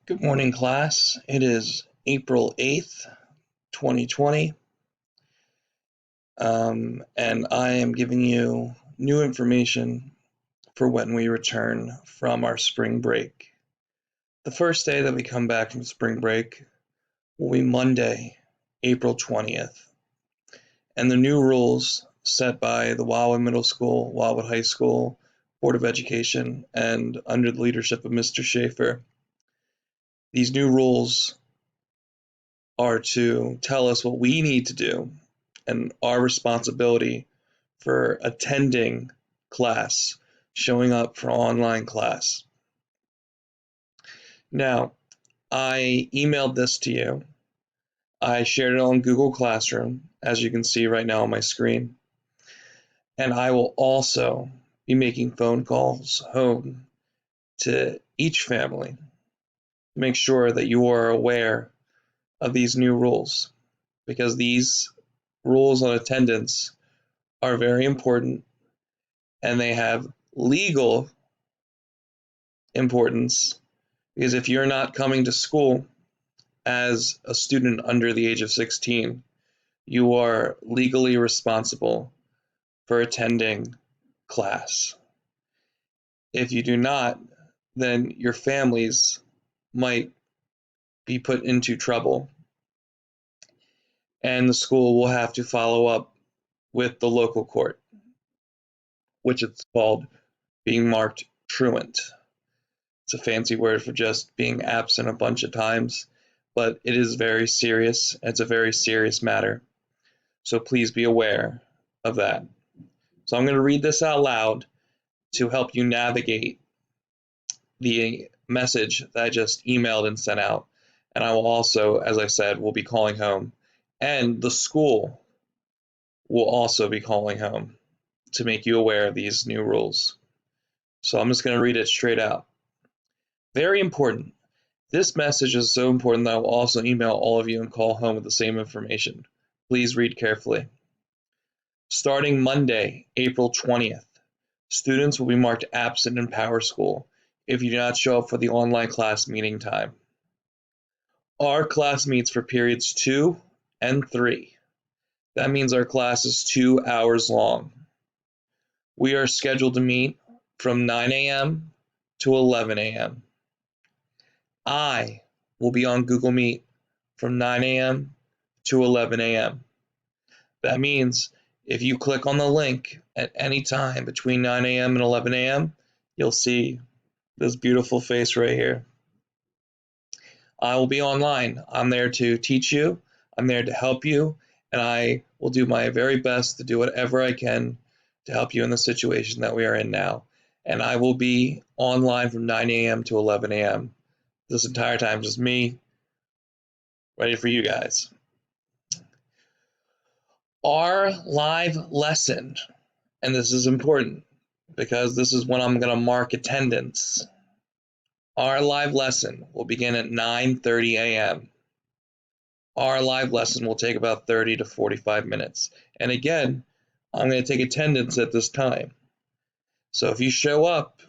Good morning, class. It is April 8th, 2020, and I am giving you new information for when we return from our spring break. The first day that we come back from spring break will be Monday, April 20th, and the new rules set by the Wildwood Middle School, Wildwood High School Board of Education, and under the leadership of Mr. Schaefer. These new rules are to tell us what we need to do and our responsibility for attending class, showing up for online class. Now, I emailed this to you. I shared it on Google Classroom, as you can see right now on my screen. And I will also be making phone calls home to each family to make sure that you are aware of these new rules, because these rules on attendance are very important and they have legal importance, because if you're not coming to school as a student under the age of 16, you are legally responsible for attending class. If you do not, then your families might be put into trouble, and the school will have to follow up with the local court, which is called being marked truant. It's a fancy word for just being absent a bunch of times, but it is very serious. It's a very serious matter. So please be aware of that. So I'm going to read this out loud to help you navigate the message that I just emailed and sent out. And I will also, as I said, will be calling home. And the school will also be calling home to make you aware of these new rules. So I'm just going to read it straight out. Very important. This message is so important that I will also email all of you and call home with the same information. Please read carefully. Starting Monday, April 20th, students will be marked absent in Power School if you do not show up for the online class meeting time. Our class meets for periods 2 and 3. That means our class is 2 hours long. We are scheduled to meet from 9 a.m. to 11 a.m. I will be on Google Meet from 9 a.m. to 11 a.m. That means if you click on the link at any time between 9 a.m. and 11 a.m., you'll see this beautiful face right here. I will be online. I'm there to teach you. I'm there to help you, and I will do my very best to do whatever I can to help you in the situation that we are in now. And I will be online from 9 a.m. to 11 a.m. This entire time, just me, ready for you guys. Our live lesson, and this is important because this is when I'm going to mark attendance. Our live lesson will begin at 9:30 a.m. Our live lesson will take about 30 to 45 minutes. And again, I'm going to take attendance at this time. So if you show up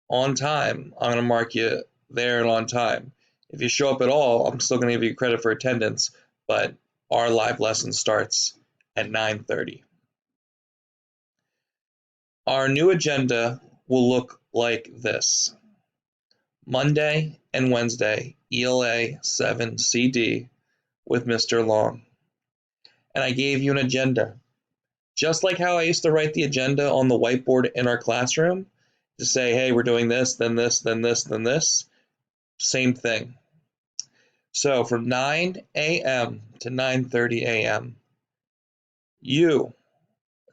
on time, I'm going to mark you there and on time. If you show up at all, I'm still going to give you credit for attendance, but our live lesson starts at 9:30. Our new agenda will look like this. Monday and Wednesday, ELA 7 CD with Mr. Long. And I gave you an agenda. Just like how I used to write the agenda on the whiteboard in our classroom to say, hey, we're doing this, then this, then this, then this. Same thing. So from 9 a.m. to 9:30 a.m., you,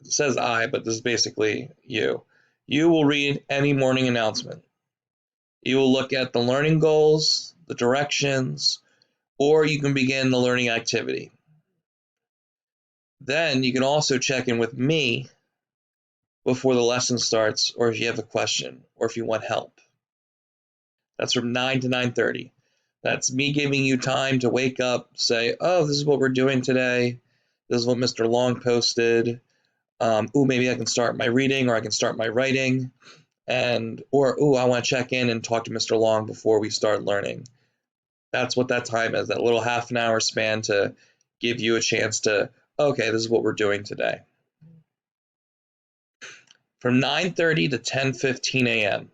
it says I, but this is basically you will read any morning announcement. You will look at the learning goals, the directions, or you can begin the learning activity. Then you can also check in with me before the lesson starts, or if you have a question, or if you want help. That's from 9 to 9:30. That's me giving you time to wake up, say, oh, this is what we're doing today. This is what Mr. Long posted. Maybe I can start my reading, or I can start my writing. Or I want to check in and talk to Mr. Long before we start learning. That's what that time is, that little half an hour span to give you a chance to, okay, this is what we're doing today. From 9:30 to 10:15 a.m.,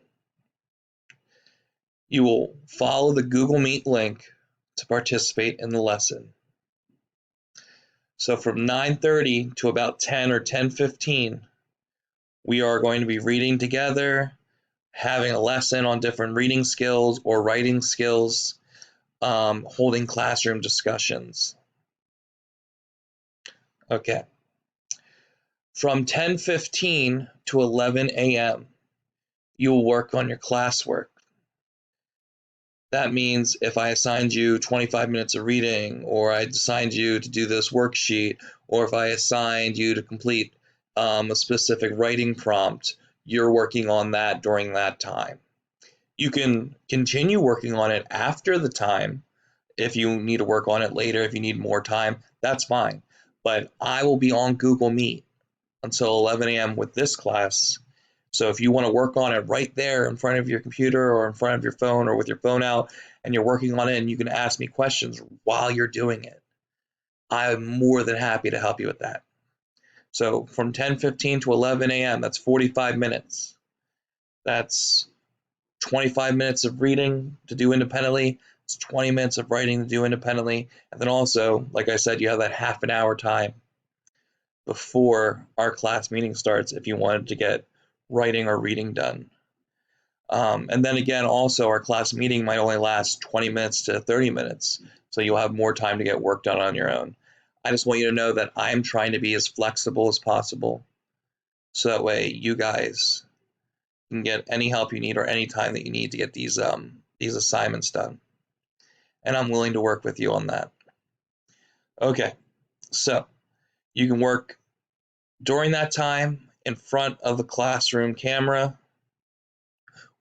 you will follow the Google Meet link to participate in the lesson. So from 9:30 to about 10 or 10:15, we are going to be reading together, having a lesson on different reading skills or writing skills, holding classroom discussions. Okay. From 10:15 to 11 a.m., you will work on your classwork. That means if I assigned you 25 minutes of reading, or I assigned you to do this worksheet, or if I assigned you to complete a specific writing prompt, you're working on that during that time. You can continue working on it after the time. If you need to work on it later, if you need more time, that's fine. But I will be on Google Meet until 11 a.m. with this class. So if you want to work on it right there in front of your computer or in front of your phone or with your phone out and you're working on it and you can ask me questions while you're doing it, I'm more than happy to help you with that. So from 10:15 to 11 a.m., that's 45 minutes. That's 25 minutes of reading to do independently. It's 20 minutes of writing to do independently. And then also, like I said, you have that half an hour time before our class meeting starts if you wanted to get writing or reading done. And then again, also, our class meeting might only last 20 minutes to 30 minutes, so you'll have more time to get work done on your own. I just want you to know that I'm trying to be as flexible as possible, so that way you guys can get any help you need or any time that you need to get these assignments done. And I'm willing to work with you on that. Okay, so you can work during that time in front of the classroom camera,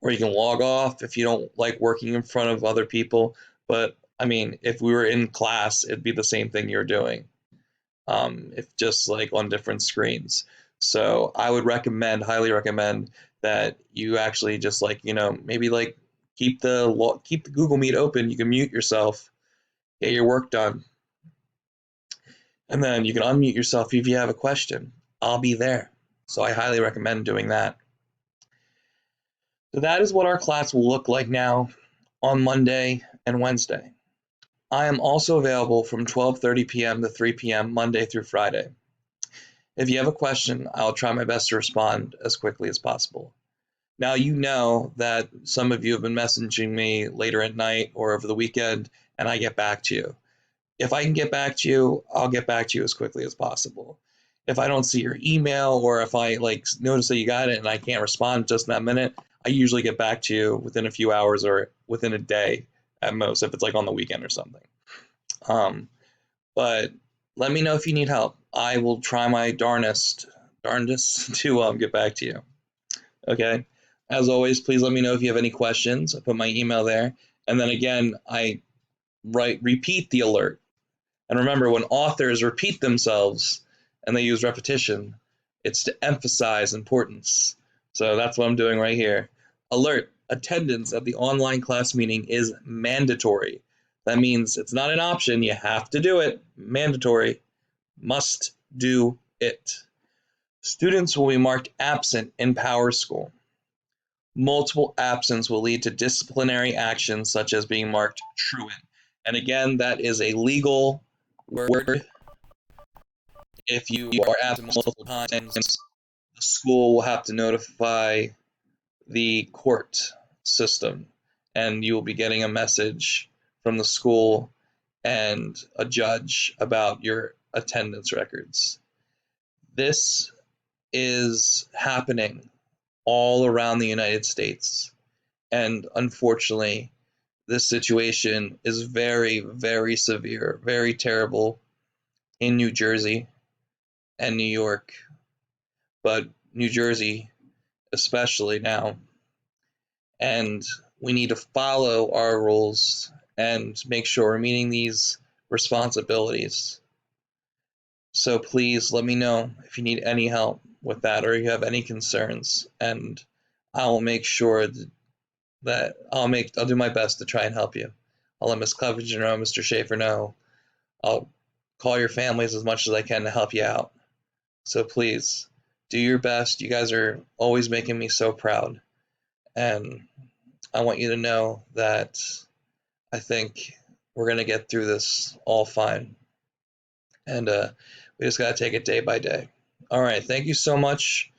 or you can log off if you don't like working in front of other people. But I mean, if we were in class, it'd be the same thing you're doing, if just like on different screens. So I would recommend, highly recommend, that you actually just like, maybe like keep the Google Meet open. You can mute yourself, get your work done, and then you can unmute yourself if you have a question. I'll be there. So I highly recommend doing that. So that is what our class will look like now on Monday and Wednesday. I am also available from 12:30 p.m. to 3 p.m. Monday through Friday. If you have a question, I'll try my best to respond as quickly as possible. Now, you know that some of you have been messaging me later at night or over the weekend, and I get back to you. If I can get back to you, I'll get back to you as quickly as possible. If I don't see your email, or if I notice that you got it and I can't respond just in that minute, I usually get back to you within a few hours or within a day at most, if it's like on the weekend or something. But let me know if you need help. I will try my darndest to get back to you. Okay. As always, please let me know if you have any questions. I put my email there, and then again, I repeat the alert. And remember, when authors repeat themselves and they use repetition, it's to emphasize importance. So that's what I'm doing right here. Alert: attendance at the online class meeting is mandatory. That means it's not an option. You have to do it. Mandatory. Must do it. Students will be marked absent in PowerSchool. Multiple absence will lead to disciplinary actions such as being marked truant. And again, that is a legal word. If you are absent multiple times, the school will have to notify the court system, and you will be getting a message from the school and a judge about your attendance records. This is happening all around the United States, and unfortunately, this situation is very, very severe, very terrible in New Jersey and New York, but New Jersey especially now. And we need to follow our rules and make sure we're meeting these responsibilities. So please let me know if you need any help with that or you have any concerns, and I will make sure that I'll do my best to try and help you. I'll let Miss Clevenger know, Mr. Schaefer know. I'll call your families as much as I can to help you out. So please, do your best. You guys are always making me so proud. And I want you to know that I think we're going to get through this all fine. And we just got to take it day by day. All right. Thank you so much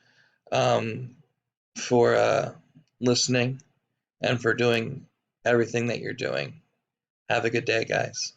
for listening and for doing everything that you're doing. Have a good day, guys.